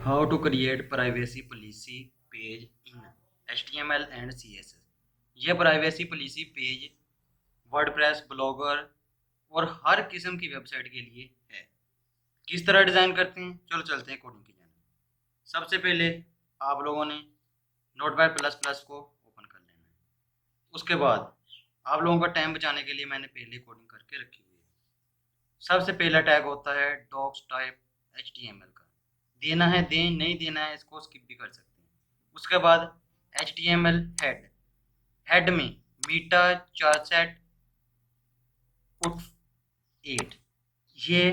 How to create privacy policy page in HTML and CSS। ये privacy policy page WordPress, blogger और हर किस्म की website के लिए है। किस तरह डिज़ाइन करते हैं, चलो चलते हैं कोडिंग की जाने। सबसे पहले आप लोगों ने नोटपैड प्लस प्लस को ओपन कर लेना है। उसके बाद आप लोगों का टाइम बचाने के लिए मैंने पहले कोडिंग करके रखी हुई है। सबसे पहला टैग होता है डॉक्स टाइप HTML का, देना है दें, नहीं देना है इसको स्किप भी कर सकते हैं। उसके बाद HTML हेड में मीटा चार्सेट उठ 8, ये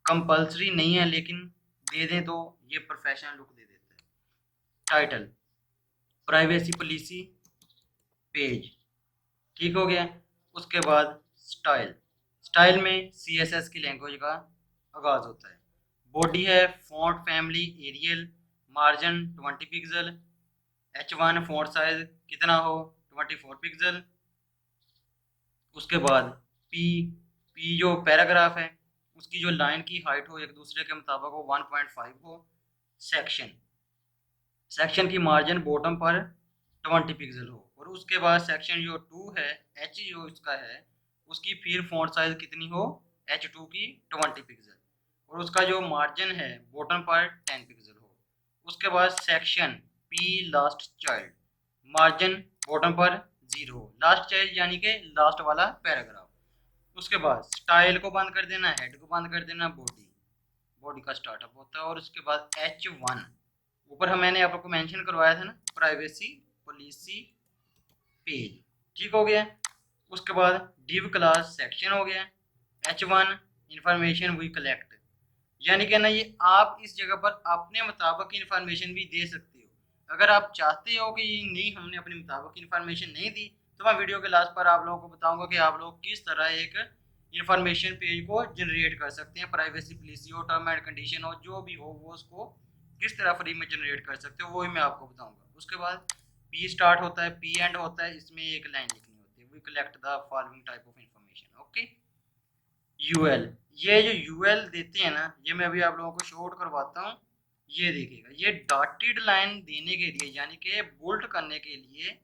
कंपल्सरी नहीं है लेकिन दे दें तो ये प्रोफेशनल लुक दे देता है। टाइटल प्राइवेसी पॉलिसी पेज, ठीक हो गया। उसके बाद स्टाइल में CSS की लैंग्वेज का आगाज़ होता है। बॉडी है font family Arial, margin 20 pixel, H1 font size कितना हो 24 पिक्सल। उसके बाद पी जो पैराग्राफ है उसकी जो लाइन की हाइट हो एक दूसरे के मुताबिक हो 1.5 हो। सेक्शन की मार्जिन बॉटम पर 20 पिक्सल हो। और उसके बाद सेक्शन जो 2 है H जो इसका है उसकी फिर फॉन्ट साइज कितनी हो H2 की 20 पिक्सल और उसका जो मार्जिन है बॉटम पर 10 पिक्सल हो। उसके बाद section P last child, margin bottom पर 0 हो। लास्ट चाइल्ड यानी कि लास्ट वाला पैराग्राफ। उसके बाद स्टाइल को बंद कर देना, हेड को बंद कर देना, बॉडी का स्टार्टअप होता है। और उसके बाद H1 ऊपर मैंने आप लोग को मेंशन करवाया था ना प्राइवेसी पॉलिसी पेज, ठीक हो गया। उसके बाद डिव क्लास सेक्शन हो गया। H1 इंफॉर्मेशन वी कलेक्ट, यानी कि ना ये आप इस जगह पर अपने मुताबिक इंफॉर्मेशन भी दे सकते हो। अगर आप चाहते हो कि नहीं हमने अपने मुताबिक इंफॉर्मेशन नहीं दी तो मैं वीडियो के लास्ट पर आप लोगों को बताऊंगा कि आप लोग किस तरह एक इंफॉर्मेशन पेज को जनरेट कर सकते हैं। प्राइवेसी पॉलिसी हो, टर्म एंड कंडीशन हो, जो भी हो वो उसको किस तरह फ्री में जनरेट कर सकते हो वो ही मैं आपको बताऊंगा। उसके बाद P स्टार्ट होता है, P एंड होता है, इसमें एक लाइन लिखनी होती है, we collect the following type of information. Okay. UL, ये जो UL देते हैं ना ये मैं अभी आप लोगों को शॉर्ट करवाता हूँ। ये देखिएगा, ये डॉटेड लाइन देने के लिए यानी कि बोल्ट करने के लिए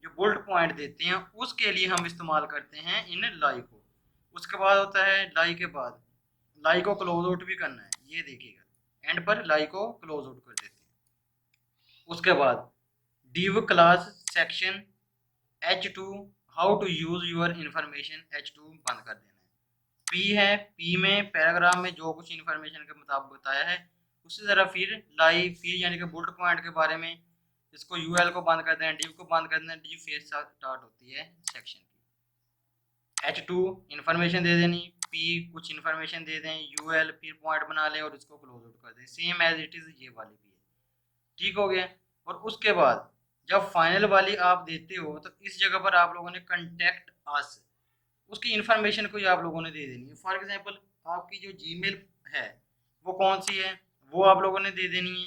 जो बोल्ट पॉइंट देते हैं उसके लिए हम इस्तेमाल करते हैं इन लाई को। उसके बाद होता है लाई के बाद लाई को क्लोज आउट भी करना है, ये देखिएगा एंड पर लाई को क्लोज आउट कर देते हैं। उसके बाद div class section H2 how to use your information, H2 बंद कर देना है। P है, P में पैराग्राफ में जो कुछ इन्फॉर्मेशन के मुताबिक बताया है उसी तरह फिर लाई फिर यानी कि बुलेट पॉइंट के बारे में इसको UL को बंद कर देना, डिव को बंद कर देना, डिव फिर स्टार्ट होती है सेक्शन की। H2 इन्फॉर्मेशन दे देनी, P कुछ इन्फॉर्मेशन दे दें, UL फिर पॉइंट बना लें और इसको क्लोज आउट कर दें, सेम एज इट इज़ ये वाली भी है, ठीक हो गया। और उसके बाद जब फाइनल वाली आप देते हो तो इस जगह पर आप लोगों ने कंटेक्ट अस उसकी इन्फॉर्मेशन को आप लोगों ने दे देनी है। फॉर एग्जांपल आपकी जो जीमेल है वो कौन सी है वो आप लोगों ने दे देनी है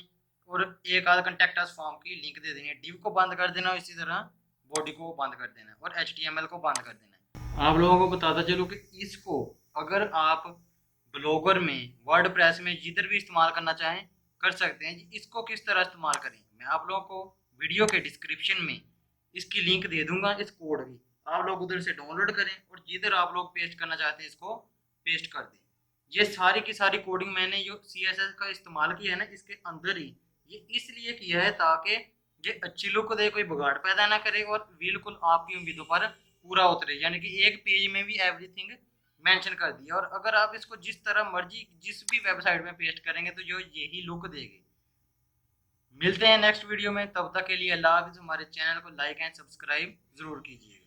और एक आध कंटेक्ट अस फॉर्म की लिंक दे देनी है। डिव को बंद कर देना और इसी तरह बॉडी को बंद कर देना और HTML को बंद कर देना है। आप लोगों को बताता चलो कि इसको अगर आप ब्लॉगर में वर्डप्रेस में जिधर भी इस्तेमाल करना चाहें कर सकते हैं। इसको किस तरह इस्तेमाल करें मैं आप लोगों को वीडियो के डिस्क्रिप्शन में इसकी लिंक दे दूंगा, इस कोड की आप लोग उधर से डाउनलोड करें और जिधर आप लोग पेस्ट करना चाहते हैं इसको पेस्ट कर दें। ये सारी की सारी कोडिंग मैंने जो CSS का इस्तेमाल किया है ना इसके अंदर ही, ये इसलिए किया है ताकि ये अच्छी लुक दे, कोई बिगाड़ पैदा ना करे और बिल्कुल आपकी उम्मीदों पर पूरा उतरे। यानी कि एक पेज में भी एवरीथिंग मेंशन कर दिया और अगर आप इसको जिस तरह मर्जी जिस भी वेबसाइट में पेस्ट करेंगे तो जो यही लुक देगी। मिलते हैं नेक्स्ट वीडियो में, तब तक के लिए अल्लाह हाफिज़। हमारे चैनल को लाइक एंड सब्सक्राइब ज़रूर कीजिए।